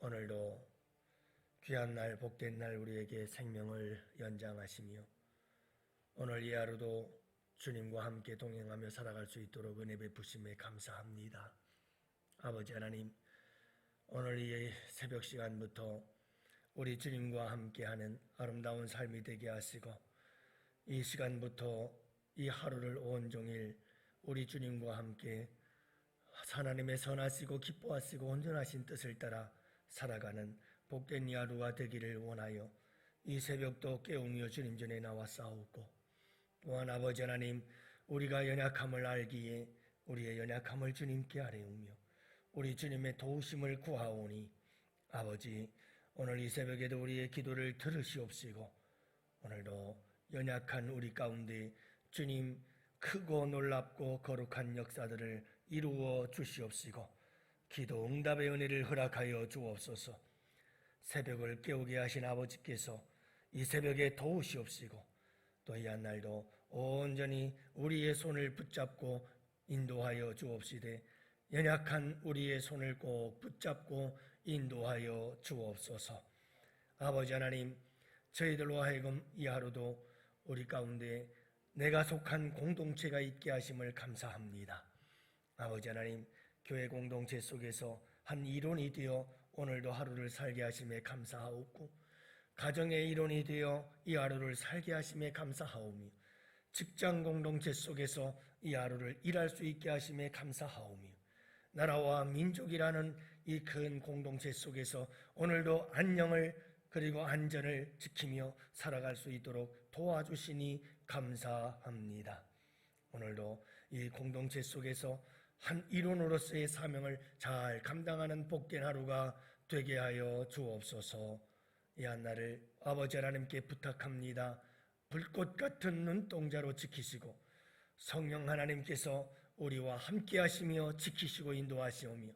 오늘도 귀한 날, 복된 날 우리에게 생명을 연장하시며 오늘 이 하루도 주님과 함께 동행하며 살아갈 수 있도록 은혜 베푸심에 감사합니다. 아버지 하나님, 오늘 이 새벽 시간부터 우리 주님과 함께하는 아름다운 삶이 되게 하시고 이 시간부터 이 하루를 온종일 우리 주님과 함께 하나님의 선하시고 기뻐하시고 온전하신 뜻을 따라 살아가는 복된 이 하루가 되기를 원하여 이 새벽도 깨우며 주님 전에 나와 싸우고, 또한 아버지 하나님, 우리가 연약함을 알기에 우리의 연약함을 주님께 아뢰우며 우리 주님의 도우심을 구하오니 아버지, 오늘 이 새벽에도 우리의 기도를 들으시옵시고 오늘도 연약한 우리 가운데 주님 크고 놀랍고 거룩한 역사들을 이루어 주시옵시고 기도 응답의 은혜를 허락하여 주옵소서. 새벽을 깨우게 하신 아버지께서 이 새벽에 도우시옵시고 또 이 한날도 온전히 우리의 손을 붙잡고 인도하여 주옵시되 연약한 우리의 손을 꼭 붙잡고 인도하여 주옵소서. 아버지 하나님, 저희들로 하여금 이 하루도 우리 가운데 내가 속한 공동체가 있게 하심을 감사합니다. 아버지 하나님, 교회 공동체 속에서 한 일원이 되어 오늘도 하루를 살게 하심에 감사하옵고, 가정의 일원이 되어 이 하루를 살게 하심에 감사하오며, 직장 공동체 속에서 이 하루를 일할 수 있게 하심에 감사하오며, 나라와 민족이라는 이 큰 공동체 속에서 오늘도 안녕을 그리고 안전을 지키며 살아갈 수 있도록 도와주시니 감사합니다. 오늘도 이 공동체 속에서 한 일원으로서의 사명을 잘 감당하는 복된 하루가 되게 하여 주옵소서. 이 한날을 아버지 하나님께 부탁합니다. 불꽃 같은 눈동자로 지키시고 성령 하나님께서 우리와 함께 하시며 지키시고 인도하시오며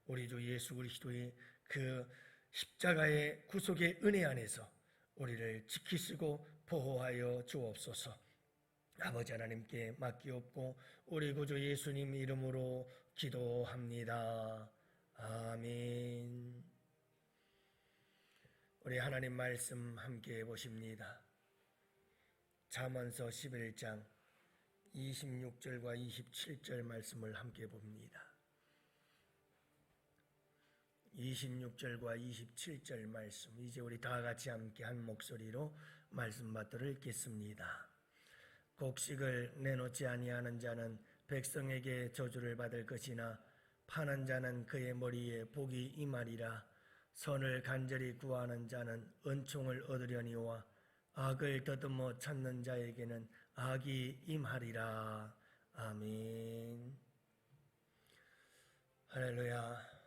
우리 주 예수 그리스도의 그 십자가의 구속의 은혜 안에서 우리를 지키시고 보호하여 주옵소서. 아버지 하나님께 맡기옵고 우리 구주 예수님 이름으로 기도합니다. 아멘. 우리 하나님 말씀 함께 보십니다. 잠언서 11장 26절과 27절 말씀을 함께 봅니다. 26절과 27절 말씀, 이제 우리 다 같이 함께 한 목소리로 말씀 받들어 읽겠습니다. 곡식을 내놓지 아니하는 자는 백성에게 저주를 받을 것이나 파는 자는 그의 머리에 복이 임하리라. 선을 간절히 구하는 자는 은총을 얻으려니와 악을 더듬어 찾는 자에게는 악이 임하리라. 아멘. 할렐루야.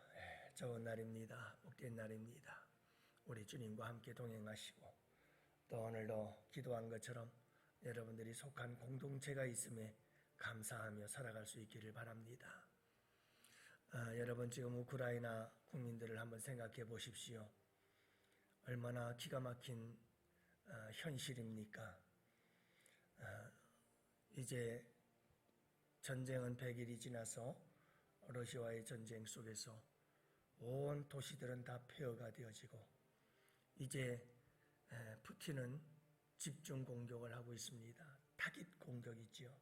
좋은 날입니다. 복된 날입니다. 우리 주님과 함께 동행하시고 또 오늘도 기도한 것처럼 여러분들이 속한 공동체가 있음에 감사하며 살아갈 수 있기를 바랍니다. 여러분, 지금 우크라이나 국민들을 한번 생각해 보십시오. 얼마나 기가 막힌 현실입니까? 이제 전쟁은 100일이 지나서 러시아와의 전쟁 속에서 온 도시들은 다 폐허가 되어지고 이제 푸틴은 집중 공격을 하고 있습니다. 타깃 공격이지요.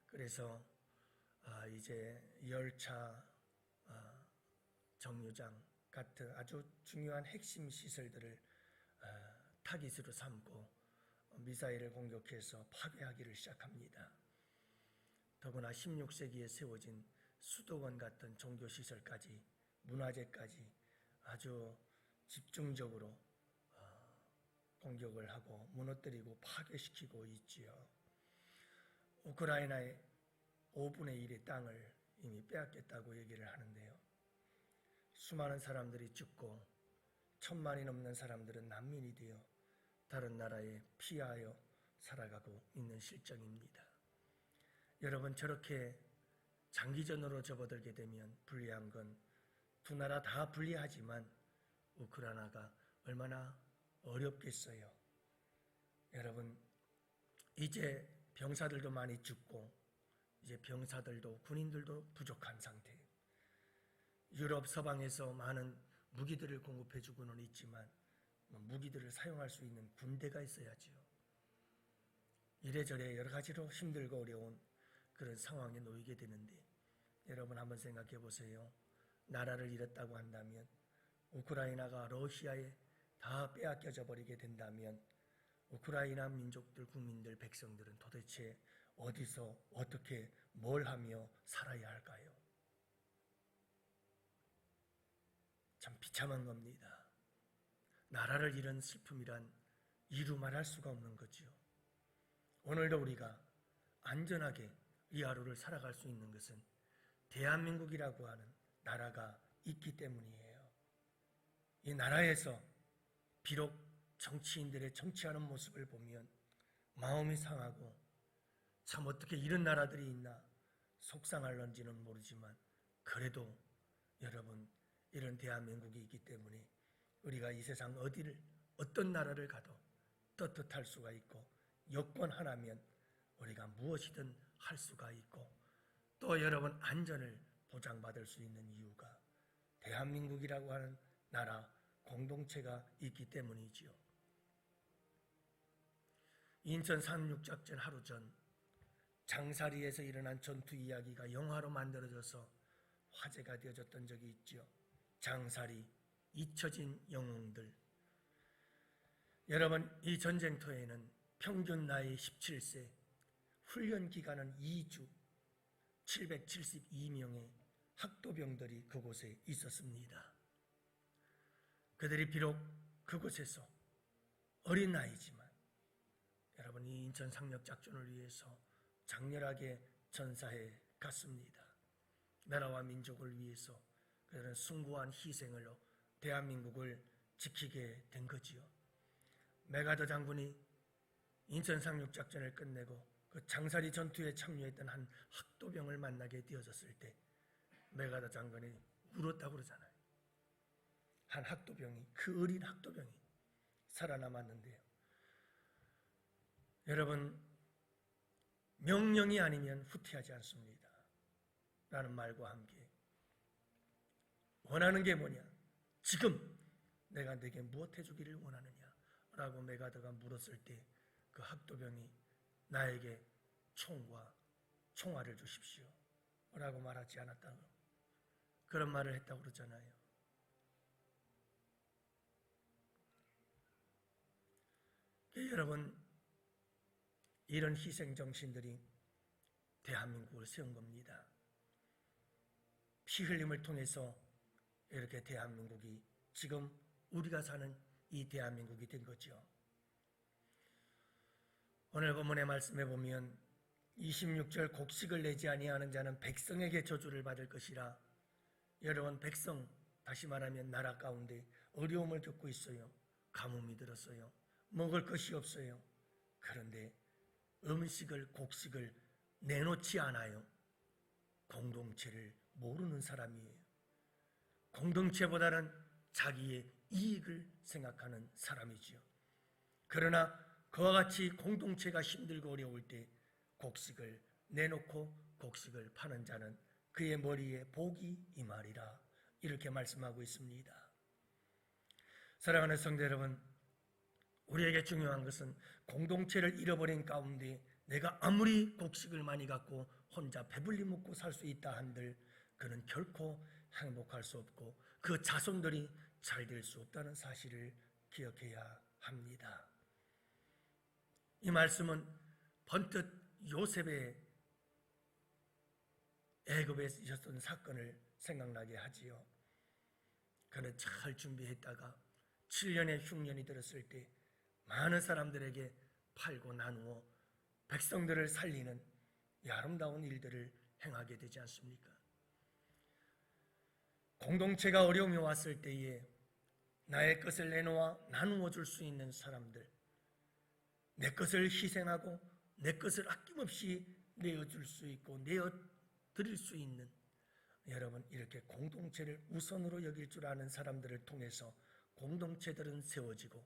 그래서 이제 열차, 정류장 같은 아주 중요한 핵심 시설들을 타깃으로 삼고 미사일을 공격해서 파괴하기를 시작합니다. 더구나 16세기에 세워진 수도원 같은 종교시설까지 문화재까지 아주 집중적으로 공격을 하고 무너뜨리고 파괴시키고 있지요. 우크라이나의 5분의 1의 땅을 이미 빼앗겼다고 얘기를 하는데요. 수많은 사람들이 죽고 1000만이 넘는 사람들은 난민이 되어 다른 나라에 피하여 살아가고 있는 실정입니다. 여러분, 저렇게 장기전으로 접어들게 되면 불리한 건 두 나라 다 불리하지만 우크라이나가 얼마나 어렵겠어요. 여러분, 이제 병사들도 많이 죽고 이제 병사들도 군인들도 부족한 상태. 유럽 서방에서 많은 무기들을 공급해주고는 있지만 무기들을 사용할 수 있는 군대가 있어야지요. 이래저래 여러 가지로 힘들고 어려운 그런 상황에 놓이게 되는데, 여러분 한번 생각해 보세요. 나라를 잃었다고 한다면, 우크라이나가 러시아에 다 빼앗겨져 버리게 된다면 우크라이나 민족들, 국민들, 백성들은 도대체 어디서 어떻게 뭘 하며 살아야 할까요? 참 비참한 겁니다. 나라를 잃은 슬픔이란 이루 말할 수가 없는 거지요. 오늘도 우리가 안전하게 이 하루를 살아갈 수 있는 것은 대한민국이라고 하는 나라가 있기 때문이에요. 이 나라에서 비록 정치인들의 정치하는 모습을 보면 마음이 상하고, 참 어떻게 이런 나라들이 있나 속상할런지는 모르지만, 그래도 여러분, 이런 대한민국이 있기 때문에 우리가 이 세상 어디를, 어떤 나라를 가도 떳떳할 수가 있고, 여건 하나면 우리가 무엇이든 할 수가 있고, 또 여러분 안전을 보장받을 수 있는 이유가 대한민국이라고 하는 나라 공동체가 있기 때문이지요. 인천 상륙작전 하루 전 장사리에서 일어난 전투 이야기가 영화로 만들어져서 화제가 되어졌던 적이 있죠. 장사리, 잊혀진 영웅들. 여러분, 이 전쟁터에는 평균 나이 17세, 훈련 기간은 2주, 772명의 학도병들이 그곳에 있었습니다. 그들이 비록 그곳에서 어린 나이지만 여러분, 이 인천 상륙작전을 위해서 장렬하게 전사해 갔습니다. 나라와 민족을 위해서 그들은 숭고한 희생으로 대한민국을 지키게 된 거지요. 메가더 장군이 인천 상륙작전을 끝내고 그 장사리 전투에 참여했던 한 학도병을 만나게 되어졌을 때 메가더 장군이 울었다고 그러잖아요. 한 학도병이, 그 어린 학도병이 살아남았는데요. 여러분, 명령이 아니면 후퇴하지 않습니다 라는 말과 함께 원하는 게 뭐냐? 지금 내가 네게 무엇 해주기를 원하느냐? 라고 메가더가 물었을 때 그 학도병이 나에게 총과 총알을 주십시오 라고 말하지 않았다고, 그런 말을 했다고 그러잖아요. 여러분, 이런 희생정신들이 대한민국을 세운 겁니다. 피 흘림을 통해서 이렇게 대한민국이 지금 우리가 사는 이 대한민국이 된 거죠. 오늘 본문의 말씀에 보면 26절 곡식을 내지 아니하는 자는 백성에게 저주를 받을 것이라. 여러분, 백성, 다시 말하면 나라 가운데 어려움을 겪고 있어요. 가뭄이 들었어요. 먹을 것이 없어요. 그런데 음식을, 곡식을 내놓지 않아요. 공동체를 모르는 사람이에요. 공동체보다는 자기의 이익을 생각하는 사람이지요. 그러나 그와 같이 공동체가 힘들고 어려울 때 곡식을 내놓고 곡식을 파는 자는 그의 머리에 복이 임하리라, 이렇게 말씀하고 있습니다. 사랑하는 성도 여러분, 우리에게 중요한 것은 공동체를 잃어버린 가운데 내가 아무리 곡식을 많이 갖고 혼자 배불리 먹고 살 수 있다 한들 그는 결코 행복할 수 없고 그 자손들이 잘 될 수 없다는 사실을 기억해야 합니다. 이 말씀은 번뜩 요셉의 애굽에 있었던 사건을 생각나게 하지요. 그는 잘 준비했다가 7년의 흉년이 들었을 때 많은 사람들에게 팔고 나누어 백성들을 살리는 이 아름다운 일들을 행하게 되지 않습니까? 공동체가 어려움이 왔을 때에 나의 것을 내놓아 나누어 줄 수 있는 사람들, 내 것을 희생하고 내 것을 아낌없이 내어줄 수 있고 내어드릴 수 있는, 여러분, 이렇게 공동체를 우선으로 여길 줄 아는 사람들을 통해서 공동체들은 세워지고,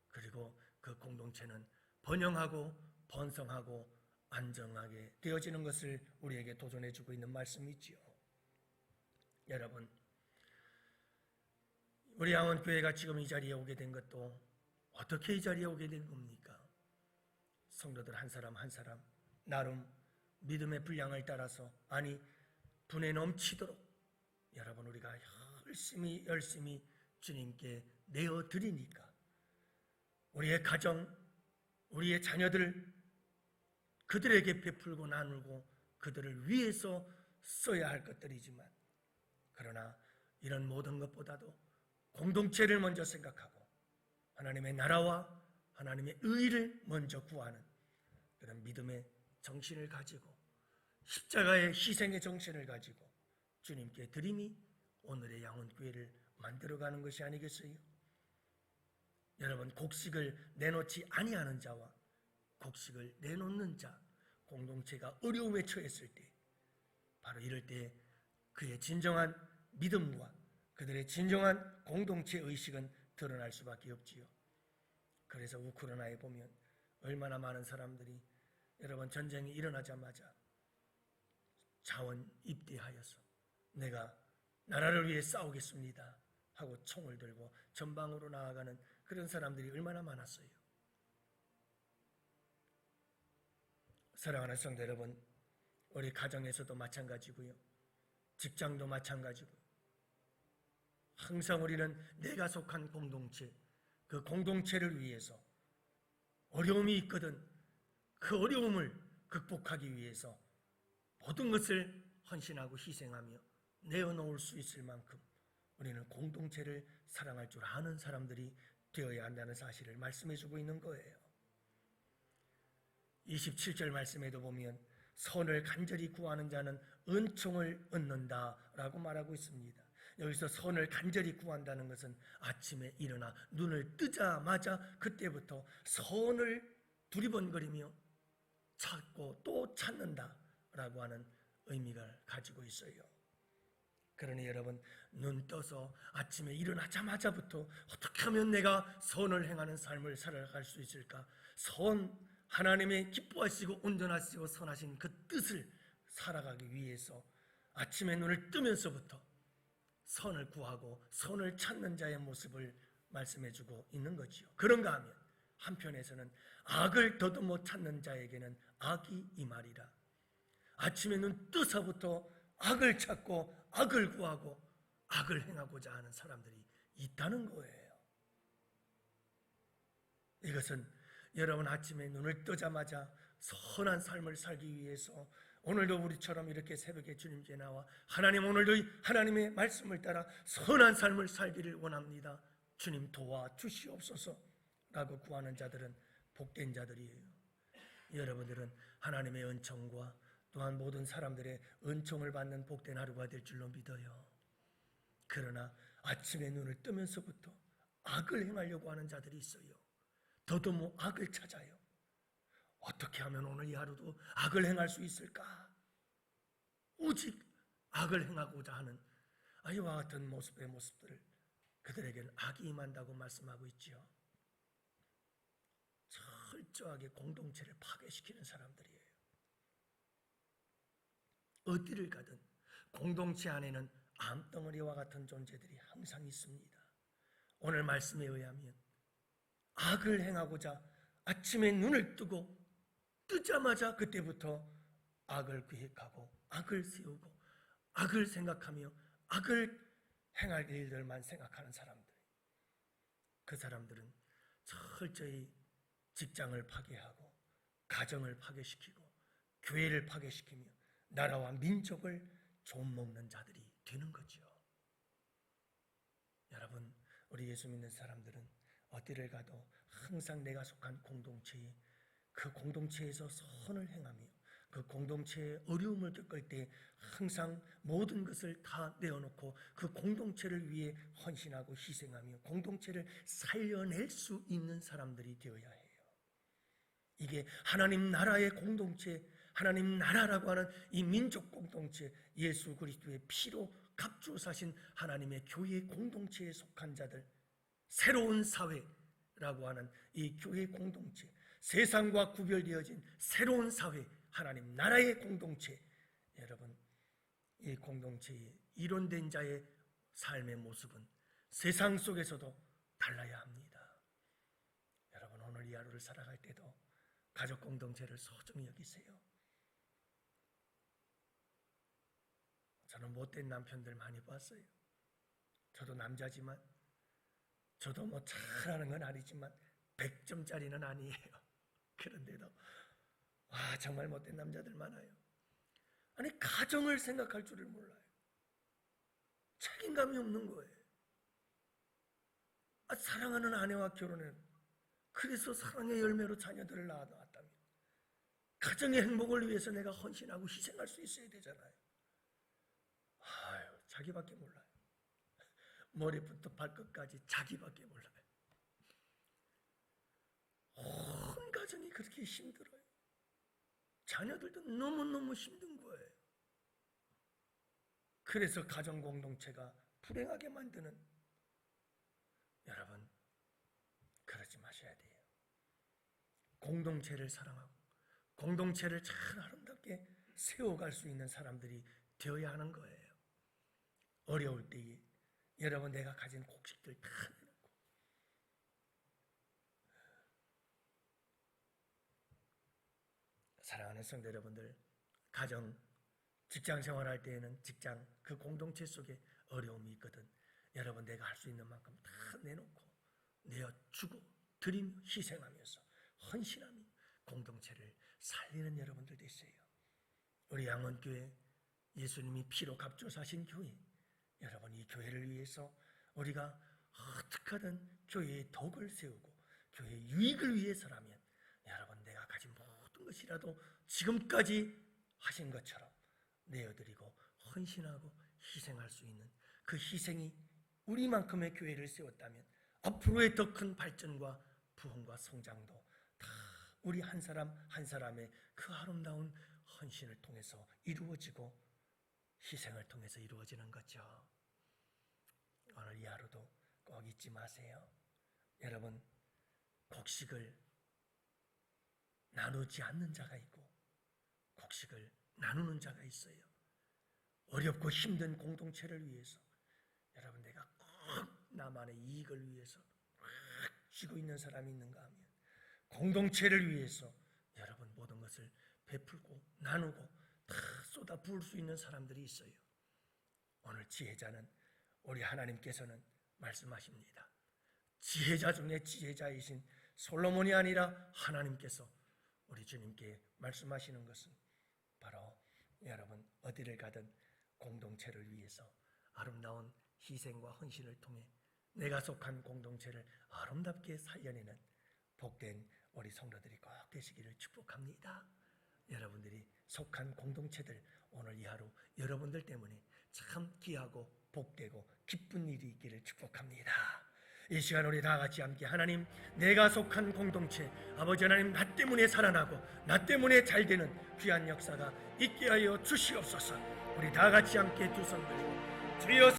그리고 그 공동체는 번영하고 번성하고 안정하게 되어지는 것을 우리에게 도전해주고 있는 말씀이지요. 여러분, 우리 양원교회가 지금 이 자리에 오게 된 것도 어떻게 이 자리에 오게 된 겁니까? 성도들 한 사람 한 사람 나름 믿음의 분량을 따라서, 아니 분에 넘치도록 여러분 우리가 열심히 주님께 내어드리니까 우리의 가정, 우리의 자녀들, 그들에게 베풀고 나누고 그들을 위해서 써야 할 것들이지만, 그러나 이런 모든 것보다도 공동체를 먼저 생각하고 하나님의 나라와 하나님의 의를 먼저 구하는 그런 믿음의 정신을 가지고 십자가의 희생의 정신을 가지고 주님께 드림이 오늘의 양원교회를 만들어가는 것이 아니겠어요? 여러분, 곡식을 내놓지 아니하는 자와 곡식을 내놓는 자, 공동체가 어려움에 처했을 때, 바로 이럴 때 그의 진정한 믿음과 그들의 진정한 공동체 의식은 드러날 수밖에 없지요. 그래서 우크라이나에 보면 얼마나 많은 사람들이 여러분 전쟁이 일어나자마자 자원 입대하여서 내가 나라를 위해 싸우겠습니다 하고 총을 들고 전방으로 나아가는 그런 사람들이 얼마나 많았어요. 사랑하는 성도 여러분, 우리 가정에서도 마찬가지고요, 직장도 마찬가지고, 항상 우리는 내가 속한 공동체, 그 공동체를 위해서 어려움이 있거든 그 어려움을 극복하기 위해서 모든 것을 헌신하고 희생하며 내어놓을 수 있을 만큼 우리는 공동체를 사랑할 줄 아는 사람들이 되어야 한다는 사실을 말씀해주고 있는 거예요. 27절 말씀에도 보면 선을 간절히 구하는 자는 은총을 얻는다라고 말하고 있습니다. 여기서 선을 간절히 구한다는 것은 아침에 일어나 눈을 뜨자마자 그때부터 선을 두리번거리며 찾고 또 찾는다라고 하는 의미를 가지고 있어요. 그러니 여러분, 눈 떠서 아침에 일어나자마자부터 어떻게 하면 내가 선을 행하는 삶을 살아갈 수 있을까? 하나님의 기뻐하시고 온전하시고 선하신 그 뜻을 살아가기 위해서 아침에 눈을 뜨면서부터 선을 구하고 선을 찾는 자의 모습을 말씀해주고 있는 거지요. 그런가 하면 한편에서는 악을 더듬어 찾는 자에게는 악이 임하리라. 아침에 눈 뜨서부터 악을 찾고 악을 구하고 악을 행하고자 하는 사람들이 있다는 거예요. 이것은 여러분 아침에 눈을 뜨자마자 선한 삶을 살기 위해서 오늘도 우리처럼 이렇게 새벽에 주님께 나와 하나님, 오늘도 하나님의 말씀을 따라 선한 삶을 살기를 원합니다, 주님 도와주시옵소서 라고 구하는 자들은 복된 자들이에요. 여러분들은 하나님의 은총과 또한 모든 사람들의 은총을 받는 복된 하루가 될 줄로 믿어요. 그러나 아침에 눈을 뜨면서부터 악을 행하려고 하는 자들이 있어요. 더더욱 악을 찾아요. 어떻게 하면 오늘 이 하루도 악을 행할 수 있을까? 오직 악을 행하고자 하는 이와 같은 모습들을 그들에게는 악이 임한다고 말씀하고 있지요. 철저하게 공동체를 파괴시키는 사람들이에요. 어디를 가든 공동체 안에는 암덩어리와 같은 존재들이 항상 있습니다. 오늘 말씀에 의하면 악을 행하고자 아침에 눈을 뜨자마자 그때부터 악을 계획하고 악을 세우고 악을 생각하며 악을 행할 일들만 생각하는 사람들, 그 사람들은 철저히 직장을 파괴하고 가정을 파괴시키고 교회를 파괴시키며 나라와 민족을 좀먹는 자들이 되는 거죠. 여러분, 우리 예수 믿는 사람들은 어디를 가도 항상 내가 속한 공동체에, 그 공동체에서 선을 행하며 그 공동체의 어려움을 겪을 때 항상 모든 것을 다 내어놓고 그 공동체를 위해 헌신하고 희생하며 공동체를 살려낼 수 있는 사람들이 되어야 해요. 이게 하나님 나라의 공동체, 하나님 나라라고 하는 이 민족 공동체, 예수 그리스도의 피로 값주어 사신 하나님의 교회 공동체에 속한 자들, 새로운 사회라고 하는 이 교회 공동체, 세상과 구별되어진 새로운 사회, 하나님 나라의 공동체, 여러분 이 공동체의 이론된 자의 삶의 모습은 세상 속에서도 달라야 합니다. 여러분, 오늘 이 하루를 살아갈 때도 가족 공동체를 소중히 여기세요. 저는 못된 남편들 많이 봤어요. 저도 남자지만, 저도 뭐 잘하는 건 아니지만 100점짜리는 아니에요. 그런데도 정말 못된 남자들 많아요. 아니, 가정을 생각할 줄을 몰라요. 책임감이 없는 거예요. 사랑하는 아내와 결혼해, 그래서 사랑의 열매로 자녀들을 낳았다면 가정의 행복을 위해서 내가 헌신하고 희생할 수 있어야 되잖아요. 자기밖에 몰라요. 머리부터 발끝까지 자기밖에 몰라요. 온 가정이 그렇게 힘들어요. 자녀들도 너무너무 힘든 거예요. 그래서 가정 공동체가 불행하게 만드는, 여러분, 그러지 마셔야 돼요. 공동체를 사랑하고 공동체를 잘 아름답게 세워갈 수 있는 사람들이 되어야 하는 거예요. 어려울 때에 여러분, 내가 가진 곡식들 다 내놓고, 사랑하는 성도 여러분들, 가정, 직장 생활할 때에는 직장, 그 공동체 속에 어려움이 있거든. 여러분, 내가 할 수 있는 만큼 다 내놓고 내어주고 드리며 희생하면서 헌신하며 공동체를 살리는 여러분들 되세요. 우리 양원교회, 예수님이 피로 값줘 사신 교회, 여러분, 이 교회를 위해서 우리가 어떻게 하든 교회의 덕을 세우고 교회의 유익을 위해서라면, 여러분, 내가 가진 모든 것이라도 지금까지 하신 것처럼 내어드리고 헌신하고 희생할 수 있는 그 희생이 우리만큼의 교회를 세웠다면 앞으로의 더 큰 발전과 부흥과 성장도 다 우리 한 사람 한 사람의 그 아름다운 헌신을 통해서 이루어지고 희생을 통해서 이루어지는 거죠. 오늘 이 하루도 꼭 잊지 마세요. 여러분, 곡식을 나누지 않는 자가 있고 곡식을 나누는 자가 있어요. 어렵고 힘든 공동체를 위해서, 여러분, 내가 꼭 나만의 이익을 위해서 쥐고 있는 사람이 있는가 하면, 공동체를 위해서 여러분 모든 것을 베풀고 나누고 다 쏟아 부을 수 있는 사람들이 있어요. 오늘 지혜자는 우리 하나님께서는 말씀하십니다. 지혜자 중에 지혜자이신 솔로몬이 아니라 하나님께서 우리 주님께 말씀하시는 것은 바로, 여러분, 어디를 가든 공동체를 위해서 아름다운 희생과 헌신을 통해 내가 속한 공동체를 아름답게 살려내는 복된 우리 성도들이 꼭 되시기를 축복합니다. 여러분들이 속한 공동체들, 오늘 이 하루 여러분들 때문에 참 귀하고 복되고 기쁜 일이 있기를 축복합니다. 이 시간 우리 다 같이 함께, 하나님, 내가 속한 공동체, 아버지 하나님, 나 때문에 살아나고 나 때문에 잘되는 귀한 역사가 있게 하여 주시옵소서. 우리 다 같이 함께 두 손 들고 주여